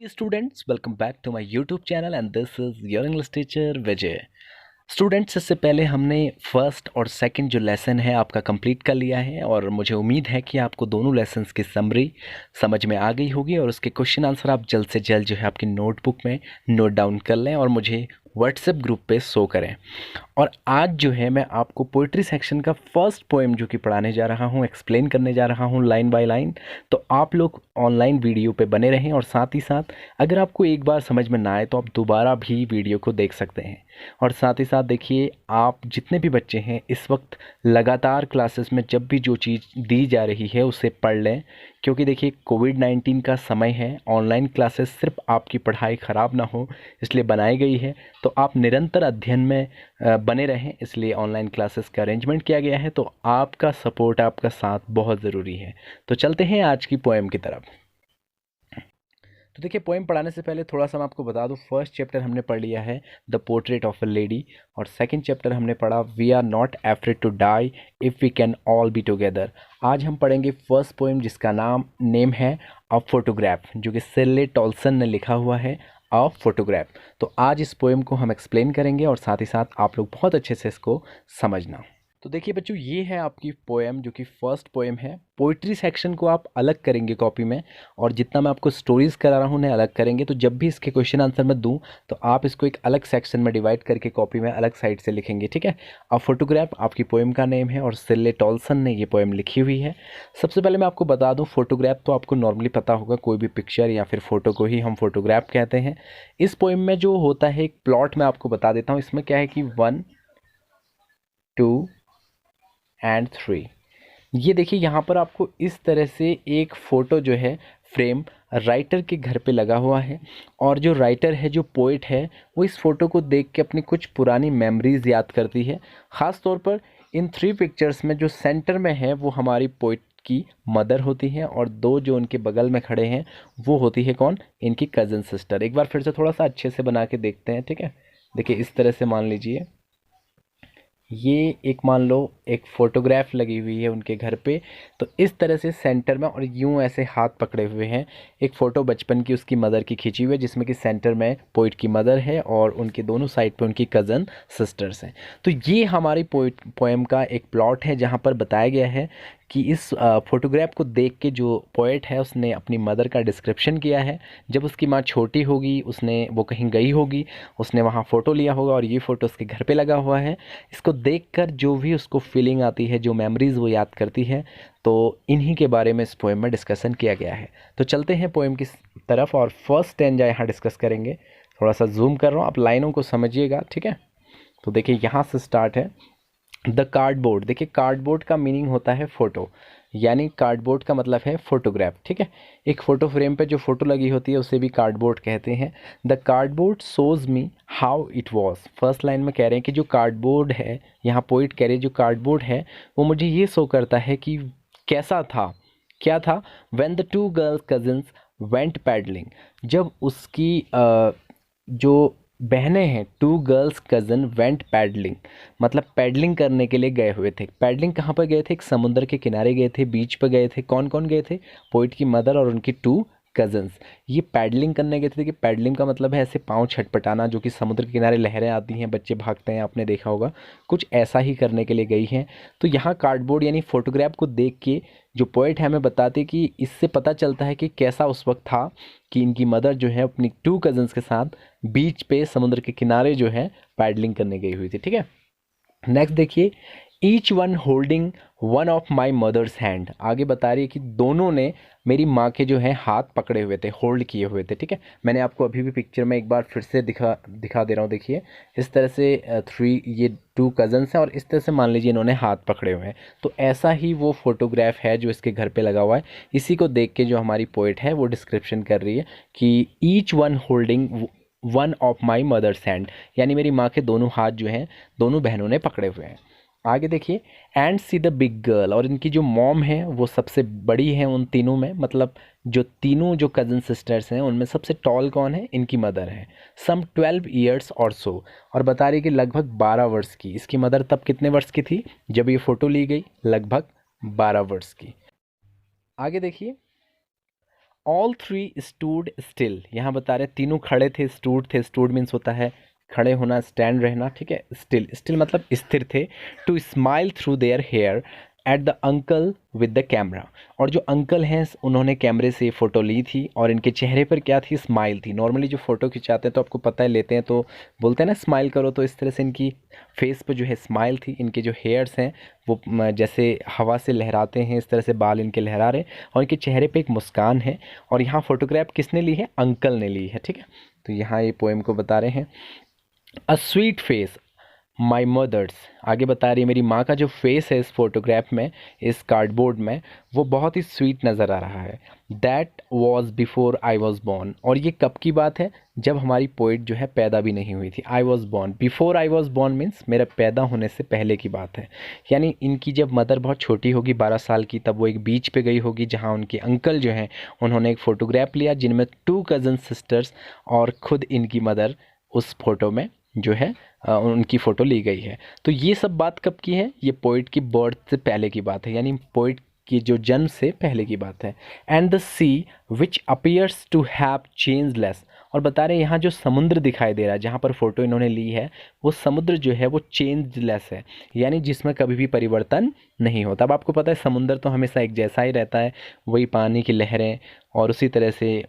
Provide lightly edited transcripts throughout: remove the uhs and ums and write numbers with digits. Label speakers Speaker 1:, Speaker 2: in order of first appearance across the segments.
Speaker 1: Students, welcome back to my YouTube channel and this is your English teacher Vijay. Students, इससे पहले हमने first और second जो lesson है आपका कंप्लीट कर लिया है और मुझे उम्मीद है कि आपको दोनों लेसन्स की समरी समझ में आ गई होगी और उसके क्वेश्चन आंसर आप जल्द से जल्द जो है आपकी नोटबुक में नोट डाउन कर लें और मुझे व्हाट्सएप ग्रुप पे शो करें। और आज जो है मैं आपको पोइट्री सेक्शन का फर्स्ट पोएम जो कि पढ़ाने जा रहा हूँ, एक्सप्लेन करने जा रहा हूँ लाइन बाय लाइन। तो आप लोग ऑनलाइन वीडियो पे बने रहें और साथ ही साथ अगर आपको एक बार समझ में ना आए तो आप दोबारा भी वीडियो को देख सकते हैं। और साथ ही साथ देखिए, आप जितने भी बच्चे हैं इस वक्त लगातार क्लासेस में जब भी जो चीज़ दी जा रही है उसे पढ़ लें, क्योंकि देखिए कोविड-19 का समय है। ऑनलाइन क्लासेस सिर्फ आपकी पढ़ाई ख़राब ना हो इसलिए बनाई गई है, तो आप निरंतर अध्ययन में बने रहें, इसलिए ऑनलाइन क्लासेस का अरेंजमेंट किया गया है। तो आपका सपोर्ट, आपका साथ बहुत ज़रूरी है। तो चलते हैं आज की पोएम की तरफ। तो देखिए, पोएम पढ़ाने से पहले थोड़ा सा मैं आपको बता दूं, फर्स्ट चैप्टर हमने पढ़ लिया है the portrait of a lady और सेकंड चैप्टर हमने पढ़ा we are not afraid to die if we can all be together. आज हम पढ़ेंगे फर्स्ट पोएम जिसका नेम है अ फोटोग्राफ, जो कि सेले टॉल्सन ने लिखा हुआ है, अ फोटोग्राफ। तो आज इस पोएम को हम एक्सप्लेन करेंगे और साथ ही साथ आप लोग बहुत अच्छे से इसको समझना। तो देखिए बच्चों, ये है आपकी पोएम जो कि फर्स्ट पोएम है। पोइट्री सेक्शन को आप अलग करेंगे कॉपी में और जितना मैं आपको स्टोरीज़ करा रहा हूँ उन्हें अलग करेंगे। तो जब भी इसके क्वेश्चन आंसर मैं दूँ तो आप इसको एक अलग सेक्शन में डिवाइड करके कॉपी में अलग साइड से लिखेंगे, ठीक है। अब फोटोग्राफ आपकी पोएम का नेम है और सिल्ले टॉल्सन ने ये पोएम लिखी हुई है। सबसे पहले मैं आपको बता दूँ, फोटोग्राफ तो आपको नॉर्मली पता होगा, कोई भी पिक्चर या फिर फ़ोटो को ही हम फोटोग्राफ कहते हैं। इस पोएम में जो होता है, एक प्लॉट मैं आपको बता देता हूँ। इसमें क्या है कि 1 2 एंड 3, ये देखिए यहाँ पर आपको इस तरह से एक फ़ोटो जो है फ्रेम राइटर के घर पे लगा हुआ है और जो राइटर है, जो पोइट है, वो इस फ़ोटो को देख के अपनी कुछ पुरानी मेमोरीज़ याद करती है। ख़ास तौर पर इन 3 पिक्चर्स में जो सेंटर में है वो हमारी पोइट की मदर होती हैं और 2 जो उनके बगल में खड़े हैं वो होती है कौन, इनकी कज़न सिस्टर। एक बार फिर से थोड़ा सा अच्छे से बना के देखते हैं, ठीक है। देखिए इस तरह से मान लीजिए, ये एक मान लो एक फ़ोटोग्राफ लगी हुई है उनके घर पे। तो इस तरह से सेंटर में और यूं ऐसे हाथ पकड़े हुए हैं, एक फ़ोटो बचपन की उसकी मदर की खींची हुई है जिसमें कि सेंटर में पोइट की मदर है और उनके दोनों साइड पे उनकी कज़न सिस्टर्स हैं। तो ये हमारी पोएम का एक प्लॉट है जहाँ पर बताया गया है कि इस फ़ोटोग्राफ को देख के जो पोएट है उसने अपनी मदर का डिस्क्रिप्शन किया है। जब उसकी माँ छोटी होगी, वो कहीं गई होगी, उसने वहाँ फ़ोटो लिया होगा और ये फ़ोटो उसके घर पे लगा हुआ है। इसको देखकर जो भी उसको फीलिंग आती है, जो मेमोरीज़ वो याद करती है, तो इन्हीं के बारे में इस पोएम में डिस्कशन किया गया है। तो चलते हैं पोएम की तरफ और फर्स्ट स्टैंजा यहाँ डिस्कस करेंगे। थोड़ा सा जूम कर रहा हूँ, आप लाइनों को समझिएगा, ठीक है। तो देखिए यहाँ से स्टार्ट है द कार्डबोर्ड। देखिए कार्डबोर्ड का मीनिंग होता है फ़ोटो, यानी कार्डबोर्ड का मतलब है फोटोग्राफ, ठीक है। एक फ़ोटो फ्रेम पे जो फ़ोटो लगी होती है उसे भी कार्डबोर्ड कहते हैं। The cardboard shows me how it was. First line में कह रहे हैं कि जो कार्डबोर्ड है, यहाँ पोइट कह रहे हैं जो कार्डबोर्ड है वो मुझे ये शो करता है कि कैसा था, क्या था। When the 2 girls cousins went paddling, जब उसकी जो बहनें हैं, 2 गर्ल्स कज़न वेंट पैडलिंग, मतलब पैडलिंग करने के लिए गए हुए थे। पैडलिंग कहाँ पर गए थे, एक समुद्र के किनारे गए थे, बीच पर गए थे। कौन कौन गए थे, पोइट की मदर और उनकी 2 कज़न्स। ये पैडलिंग करने गए थे कि पैडलिंग का मतलब है ऐसे पाँव छटपटाना, जो कि समुद्र के किनारे लहरें आती हैं, बच्चे भागते हैं, आपने देखा होगा, कुछ ऐसा ही करने के लिए गई हैं। तो यहाँ कार्डबोर्ड यानी फोटोग्राफ को देख के जो पोइट है हमें बताते कि इससे पता चलता है कि कैसा उस वक्त था कि इनकी मदर जो है अपनी 2 कज़न्स के साथ बीच पे समुद्र के किनारे जो है पैडलिंग करने गई हुई थी, ठीक है। नेक्स्ट देखिए, each one holding one of my mother's hand. आगे बता रही है कि दोनों ने मेरी माँ के जो है हाथ पकड़े हुए थे, होल्ड किए हुए थे, ठीक है। मैंने आपको अभी भी पिक्चर में एक बार फिर से दिखा दे रहा हूँ। देखिए इस तरह से 3 ये 2 कज़न्स हैं और इस तरह से मान लीजिए इन्होंने हाथ पकड़े हुए हैं। तो ऐसा ही वो फोटोग्राफ है जो इसके घर पे लगा हुआ है। इसी को देख के जो हमारी पोइट है वो डिस्क्रिप्शन कर रही है कि each one holding one of my mother's hand, यानी मेरी माँ के दोनों हाथ जो हैं दोनों बहनों ने पकड़े हुए हैं। आगे देखिए, and see the big girl, और इनकी जो मॉम है वो सबसे बड़ी है उन तीनों में, मतलब जो तीनों जो कज़न सिस्टर्स हैं उनमें सबसे टॉल कौन है, इनकी मदर है। सम 12 ईयर्स और सो, और बता रही कि लगभग 12 वर्ष की। इसकी मदर तब कितने वर्ष की थी जब ये फ़ोटो ली गई, लगभग 12 वर्ष की। आगे देखिए, ऑल थ्री स्टूड स्टिल, यहाँ बता रहे तीनों खड़े थे, स्टूड थे, स्टूड मीन्स होता है खड़े होना, स्टैंड रहना, ठीक है। स्टिल, स्टिल मतलब स्थिर थे। To smile through their hair at the uncle with the camera, और जो अंकल हैं उन्होंने कैमरे से फ़ोटो ली थी और इनके चेहरे पर क्या थी, स्माइल थी। नॉर्मली जो फ़ोटो खिंचाते हैं तो आपको पता है, लेते हैं तो बोलते हैं ना स्माइल करो, तो इस तरह से इनकी फेस पे जो है स्माइल थी। इनके जो हेयर्स हैं वो जैसे हवा से लहराते हैं इस तरह से बाल इनके लहरा रहे हैं, और इनके चेहरे पे एक मुस्कान है। और यहाँ फोटोग्राफ किसने ली है, अंकल ने ली है, ठीक है। तो यहाँ ये पोएम को बता रहे हैं। A sweet face my mother's, आगे बता रही है मेरी माँ का जो फेस है इस फोटोग्राफ में, इस कार्डबोर्ड में, वो बहुत ही स्वीट नज़र आ रहा है। That was before I was born, और ये कब की बात है, जब हमारी पोइट जो है पैदा भी नहीं हुई थी। I was born, before I was born means मेरा पैदा होने से पहले की बात है। यानी इनकी जब मदर बहुत छोटी होगी, 12 साल की, तब वो एक बीच पे गई होगी जहाँ उनके अंकल जो हैं उन्होंने एक फ़ोटोग्राफ लिया जिनमें 2 कज़न सिस्टर्स और ख़ुद इनकी मदर उस फोटो में जो है उनकी फ़ोटो ली गई है। तो ये सब बात कब की है, ये पोइट की बर्थ से पहले की बात है, यानी पोइट की जो जन्म से पहले की बात है। And the sea which appears to have changeless, और बता रहे हैं यहाँ जो समुद्र दिखाई दे रहा है जहाँ पर फ़ोटो इन्होंने ली है, वो समुद्र जो है वो चेंजलेस है, यानी जिसमें कभी भी परिवर्तन नहीं होता। अब आपको पता है समुद्र तो हमेशा एक जैसा ही रहता है, वही पानी की लहरें, और उसी तरह से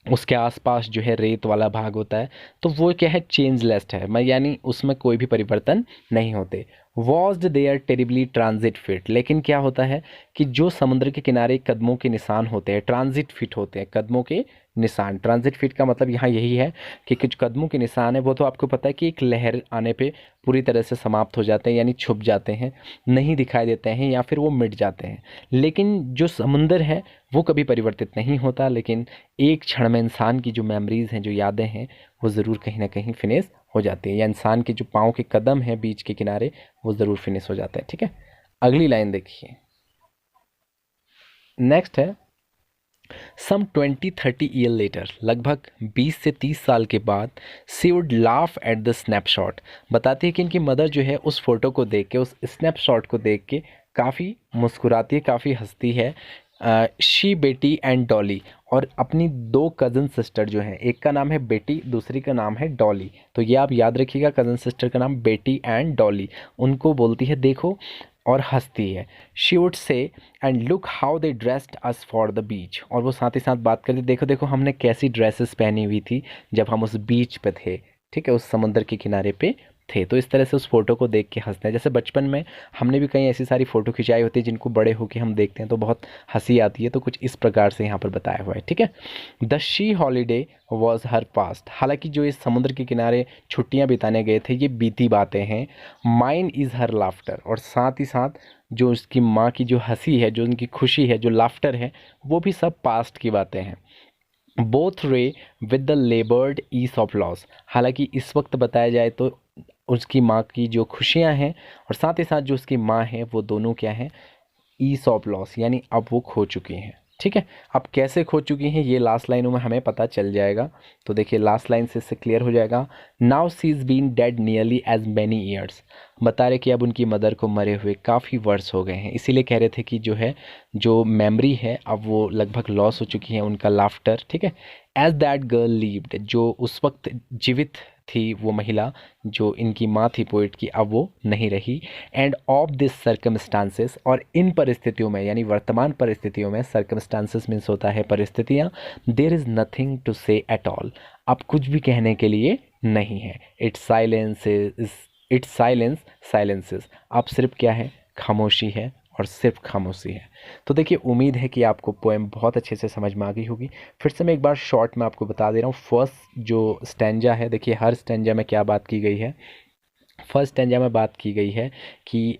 Speaker 1: उसके आसपास जो है रेत वाला भाग होता है, तो वो क्या है, चेंजलेस है, मैं यानी उसमें कोई भी परिवर्तन नहीं होते। वॉज्ड देयर टेरिबली ट्रांजिट फिट, लेकिन क्या होता है कि जो समुद्र के किनारे कदमों के निशान होते हैं, ट्रांजिट फिट होते हैं, कदमों के निशान। ट्रांजिट फिट का मतलब यहाँ यही है कि कुछ कदमों के निशान है, वो तो आपको पता है कि एक लहर आने पे पूरी तरह से समाप्त हो जाते हैं, यानी छुप जाते हैं, नहीं दिखाई देते हैं, या फिर वो मिट जाते हैं। लेकिन जो समुंदर है वो कभी परिवर्तित नहीं होता, लेकिन एक क्षण में इंसान की जो मेमोरीज़ हैं, जो यादें हैं, वो ज़रूर कहीं ना कहीं फिनिश हो जाती है, या इंसान के जो पाँव के कदम हैं बीच के किनारे, वो ज़रूर फिनिश हो जाते हैं, ठीक है। अगली लाइन देखिए, नेक्स्ट है। सम 20-30 ईयर लेटर, लगभग 20 से 30 साल के बाद, she would laugh at the snapshot, बताती है कि इनकी मदर जो है उस फोटो को देख के, उस स्नैपशॉट को देख के काफ़ी मुस्कुराती है, काफ़ी हंसती है। शी, बेटी एंड डॉली, और अपनी 2 कज़न सिस्टर जो हैं, एक का नाम है बेटी, दूसरी का नाम है डॉली, तो ये आप याद रखिएगा, कज़न सिस्टर का नाम बेटी एंड डॉली, उनको बोलती है देखो, और हंसती है। She would say and look how they dressed us for the beach, और वो साथ ही साथ बात करती, देखो देखो हमने कैसी ड्रेसेस पहनी हुई थी जब हम उस बीच पे थे, ठीक है, उस समुद्र के किनारे पे थे। तो इस तरह से उस फोटो को देख के हंसते हैं। जैसे बचपन में हमने भी कई ऐसी सारी फ़ोटो खिंचाई होती है जिनको बड़े होकर हम देखते हैं तो बहुत हंसी आती है, तो कुछ इस प्रकार से यहाँ पर बताया हुआ है, ठीक है। The she holiday was her past, हालांकि जो इस समुद्र के किनारे छुट्टियाँ बिताने गए थे ये बीती बातें हैं। माइन इज़ हर लाफ्टर, और साथ ही साथ जो उसकी माँ की जो हंसी है, जो उनकी खुशी है, जो लाफ्टर है, वो भी सब पास्ट की बातें हैं। बोथ रे with the लेबर्ड is of loss, हालांकि इस वक्त बताया जाए तो उसकी माँ की जो खुशियाँ हैं और साथ ही साथ जो उसकी माँ है, वो दोनों क्या हैं, ईस ऑफ लॉस, यानी अब वो खो चुकी हैं, ठीक है। अब कैसे खो चुकी हैं ये लास्ट लाइनों में हमें पता चल जाएगा। तो देखिए लास्ट लाइन से इससे क्लियर हो जाएगा। Now she is been dead nearly as many years, बता रहे कि अब उनकी मदर को मरे हुए काफ़ी वर्ष हो गए हैं, इसीलिए कह रहे थे कि जो है जो मेमोरी है अब वो लगभग लॉस हो चुकी है, उनका लाफ्टर, ठीक है। एज दैट गर्ल लीव्ड, जो उस वक्त जीवित थी वो महिला, जो इनकी माँ थी पोइट की, अब वो नहीं रही। एंड ऑफ दिस सर्कमस्टांसेस, और इन परिस्थितियों में, यानी वर्तमान परिस्थितियों में, सर्कमस्टांसेस मीन्स होता है परिस्थितियाँ, देयर इज़ नथिंग टू से एट ऑल, अब कुछ भी कहने के लिए नहीं है। इट्स साइलेंस साइलेंसेस, अब सिर्फ क्या है, खामोशी है, और सिर्फ खामोशी है। तो देखिए उम्मीद है कि आपको पोएम बहुत अच्छे से समझ में आ गई होगी। फिर से मैं एक बार शॉर्ट में आपको बता दे रहा हूँ। फर्स्ट जो स्टैंजा है, देखिए हर स्टैंजा में क्या बात की गई है। फर्स्ट स्टैंजा में बात की गई है कि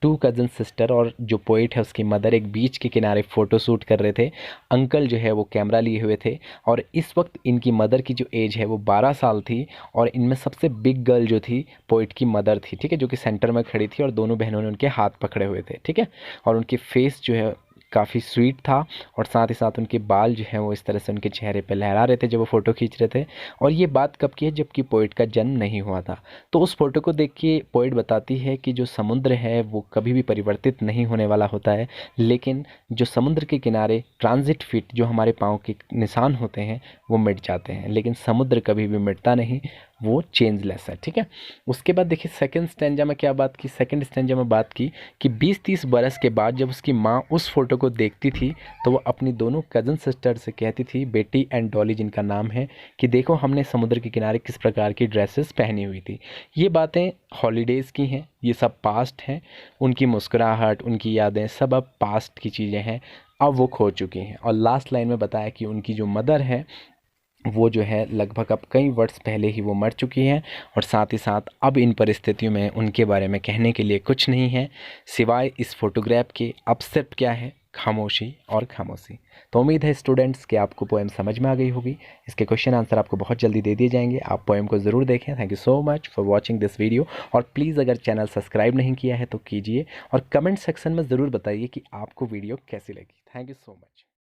Speaker 1: 2 कज़न सिस्टर और जो पोइट है उसकी मदर एक बीच के किनारे फ़ोटो शूट कर रहे थे। अंकल जो है वो कैमरा लिए हुए थे, और इस वक्त इनकी मदर की जो एज है वो 12 साल थी, और इनमें सबसे बिग गर्ल जो थी पोइट की मदर थी, ठीक है, जो कि सेंटर में खड़ी थी, और दोनों बहनों ने उनके हाथ पकड़े हुए थे, ठीक है। और उनके फेस जो है काफ़ी स्वीट था और साथ ही साथ उनके बाल जो हैं वो इस तरह से उनके चेहरे पे लहरा रहे थे जब वो फ़ोटो खींच रहे थे। और ये बात कब की है, जबकि पोइट का जन्म नहीं हुआ था। तो उस फ़ोटो को देख के पोइट बताती है कि जो समुद्र है वो कभी भी परिवर्तित नहीं होने वाला होता है, लेकिन जो समुद्र के किनारे ट्रांजिट फीट जो हमारे पाँव के निशान होते हैं वो मिट जाते हैं, लेकिन समुद्र कभी भी मिटता नहीं, वो चेंजलेस है। ठीक है। उसके बाद देखिए सेकंड स्टैंजा में क्या बात की, सेकंड स्टैंजा में बात की कि 20-30 बरस के बाद जब उसकी माँ उस फोटो को देखती थी तो वो अपनी दोनों कज़न सिस्टर से कहती थी, बेटी एंड डॉली जिनका नाम है, कि देखो हमने समुद्र के किनारे किस प्रकार की ड्रेसेस पहनी हुई थी। ये बातें हॉलीडेज़ की हैं, ये सब पास्ट हैं। उनकी मुस्कुराहट, उनकी यादें सब अब पास्ट की चीज़ें हैं, अब वो खो चुकी हैं। और लास्ट लाइन में बताया कि उनकी जो मदर है वो जो है लगभग अब कई वर्ष पहले ही वो मर चुकी हैं, और साथ ही साथ अब इन परिस्थितियों में उनके बारे में कहने के लिए कुछ नहीं है सिवाय इस फोटोग्राफ के। अब सिर्फ क्या है, खामोशी और खामोशी। तो उम्मीद है स्टूडेंट्स कि आपको पोएम समझ में आ गई होगी। इसके क्वेश्चन आंसर आपको बहुत जल्दी दे दिए जाएंगे, आप पोएम को ज़रूर देखें। Thank you so much for watching this video. और प्लीज़ अगर चैनल सब्सक्राइब नहीं किया है तो कीजिए, और कमेंट सेक्शन में ज़रूर बताइए कि आपको वीडियो कैसी लगी। Thank you so much.